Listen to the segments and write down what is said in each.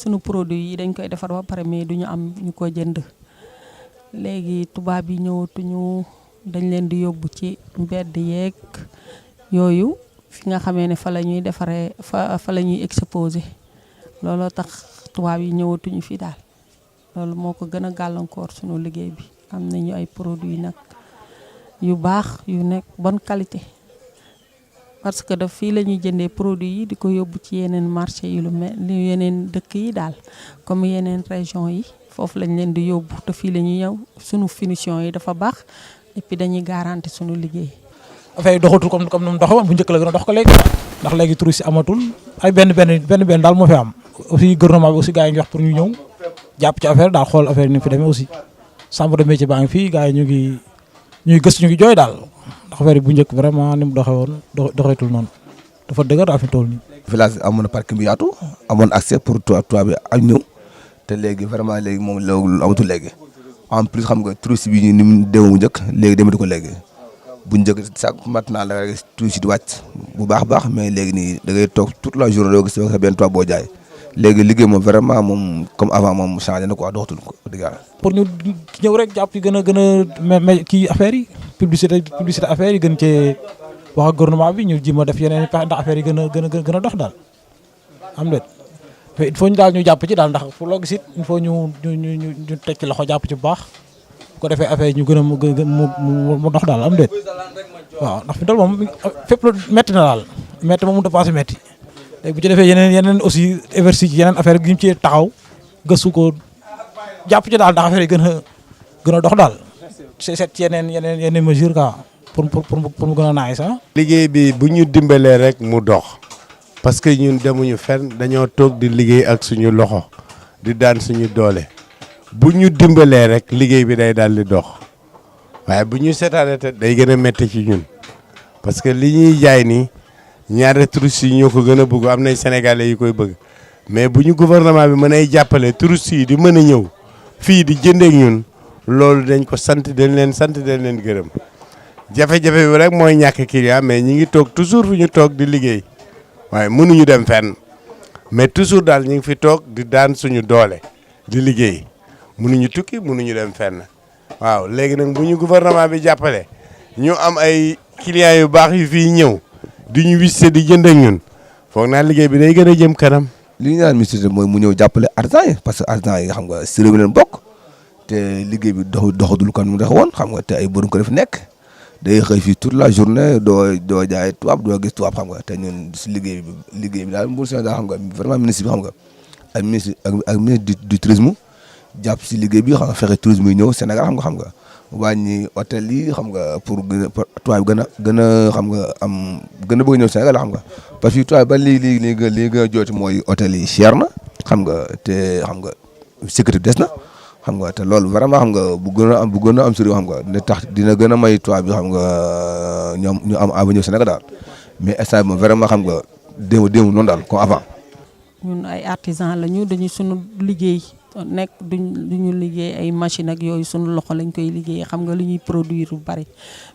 sunu produit yi dañ koy defar ba pare mais duñu am ñu ko jënd léegi tubaab yi ñëwatuñu dañ leen di yóbbu ci mbedd yeeg yooyu fi nga xamee ne fa la ñuy defaree fa la ñuy exposé looloo tax tubaab yi ñëwatuñu fii daal loolu moo ko gën a gàllankoor sunu liggéey bi am nañu ay produits nag yu baax yu nekk bonne qualité parce que daf fii la ñuy jëndee produits yi di ko yóbbu ci yeneen marché yi lu mel ni yeneen dëkk yi daal comme yeneen région yi foofu lañ leen di yóbbu te fii la ñuy ñëw sunu finition yi dafa baax et puis dañuy garanti sunu liggéey. affaire yi doxatul comme nu mu doxee woon bu njëkk la gën a dox ko léegi ndax léegi touristes amatul ay benn daal moo fi am aussi gouvernement bi aussi gars yi ngi wax pour ñu ñëw jàpp ci affaire daal xool affaire yi ni mu fi demee aussi chambre de métier baa ngi fii gars yi ñuy gëstu ñu ngi jooy daal ndax affaire yi bu njëkk vraiment ni mu doxee woon doxeetul noonu dafa dëgër daal fi mu toll nii. village bi amoon na parking bi yaatu amoon accès pour toit bi ak ñëw te léegi vraiment léegi moom loolu amatul léegi en plus xam nga touriste bi ni mu demoo bu njëkk léegi dematu ko léegi bu njëkk sax maintenant la nga gis touriste di wàcc bu baax baax mais léegi nii da ngay toog toute la journée doo gis sa benn toit boo jaay léegi liggéey moom vraiment moom comme avant moom changé na quoi doxatul ko dëgg yàlla. pour ñu ñëw rek jàpp yi gën a kii affaire yi publicité affaire yi gën cee wax ak gouvernement bi ñu ji ma def yeneen pexe ndax affaire yi gën a dox daal am déet mais il faut ñu daal ñu jàpp ci daal ndax fu loo gis it il faut ñu teg ci loxo jàpp ci bu baax bu ko defee affaire yi ñu gën a mu dox daal am déet waaw ndax fi mu toll moom fépp lu métti na daal métti moom mënut a passé métti léegi bu ci defee yeneen aussi investir ci yeneen affaire yi ñu ci taxaw gëstu ko jàpp ci daal ndax affaire yi gën a dox daal seet ci yeneen mesure quoi pour mu gën a naay sax. liggéey bi bu ñu dimbalee rek mu dox parce que ñun demuñu fenn dañoo toog di liggéey ak suñu loxo di daan suñu doole bu ñu dimbalee rek liggéey bi day daal di dox waaye bu ñu seetaanee te day gën a métti ci ñun parce que li ñuy jaay nii ñaari touristes yi ñoo ko gën a bëgg am nay sénégalais yi koy bëgg mais bu ñu gouvernement bi mën ay jàppale touristes yi di mën a ñëw fii di jëndeek ñun loolu dañ ko sant dañ leen gërëm jafe-jafe bi rek mooy ñàkk client mais ñi ngi toog toujours fi ñu toog di liggéey waaye mënuñu dem fenn mais toujours daal ñu ngi fi toog di daan suñu doole di liggéey mënuñu tukki mënuñu dem fenn waaw léegi nag bu ñu gouvernement bi jàppale ñu am ay clients yu baax yu fii ñëw di ñu visité di jënd ak ñun foog naa liggéey bi day gën a jëm kanam. li ñu naan ministre mooy mu ñëw jàppale artisan yi parce que artisan yi nga xam nga si réew mi leen bokk te liggéey bi doxadul kan mu dex woon xam nga te ay borom ko def nekk day xëy fii toute la journée doo jaay tubaab doo gis tubaab xam nga te ñun si liggéey bi daal Mbour Sène daal xam nga vraiment ministre bi xam nga ak ministre du tourisme jàpp si liggéey bi xam nga fexe tourisme yi ñëw Sénégal xam nga wàññi hôtel yi xam nga pour tubaab bi gën a xam nga am gën a bëgg ñëw Sénégal xam nga parce que tubaab ba li gën a jooti mooy hôtel yi cher na xam nga te xam nga sécurité des na xam nga te loolu vraiment xam nga bu gën a am sérieux xam nga dina tax dina gën a may tubaab bi xam nga ñoom ñu am avenir Sénégal daal mais instant bi moom vraiment xam nga démb noonu daal comme avant. ñun ay artisan lañu dañu sunu liggéey nekk duñu liggéey ay machine ak yooyu sunu loxo lañ koy liggéey xam nga lu ñuy produire bu bari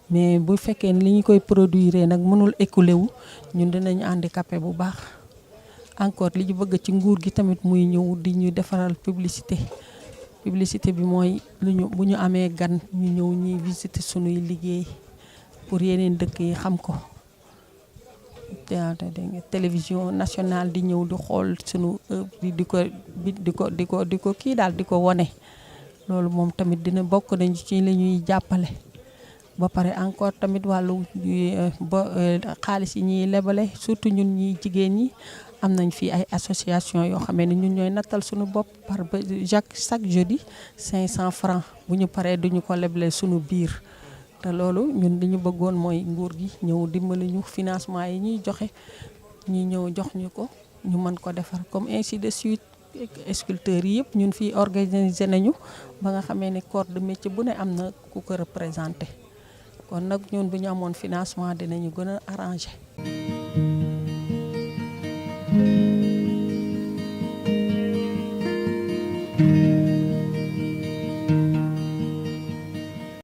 mais bu fekkee ne li ñu koy produire nag mënul écoulé wu ñun dinañu handicapé bu baax encore li ñu bëgg ci nguur gi tamit muy ñëw di ñu defaral publicité bi mooy bu ñu amee gan ñu ñëw ñuy visiter sunuy liggéey pour yeneen dëkk yi xam ko télévision nationale di ñëw di xool sunu di ko kii daal di ko wone loolu moom tamit dina bokk nañ ci la ñuy jàppale ba pare encore tamit wàllu xaalis yi ñuy lebale surtout ñun ñi jigéen ñi am nañ fii ay association yoo xam ne ñun ñooy nattal suñu bopp chaque jeudi 500 francs bu ñu paree duñu ko leble suñu biir te loolu ñun li ñu bëggoon mooy nguur gi ñëw dimbali ñu financement yi ñuy joxe ñi ñëw jox ñu ko ñu mën ko defar comme ainsi de suite sculpteurs yi yëpp ñun fii organiser nañu ba nga xamee ne corps de métier bu ne am na ku ko représenté kon nag ñun bu ñu amoon financement dinañu gën a arrangé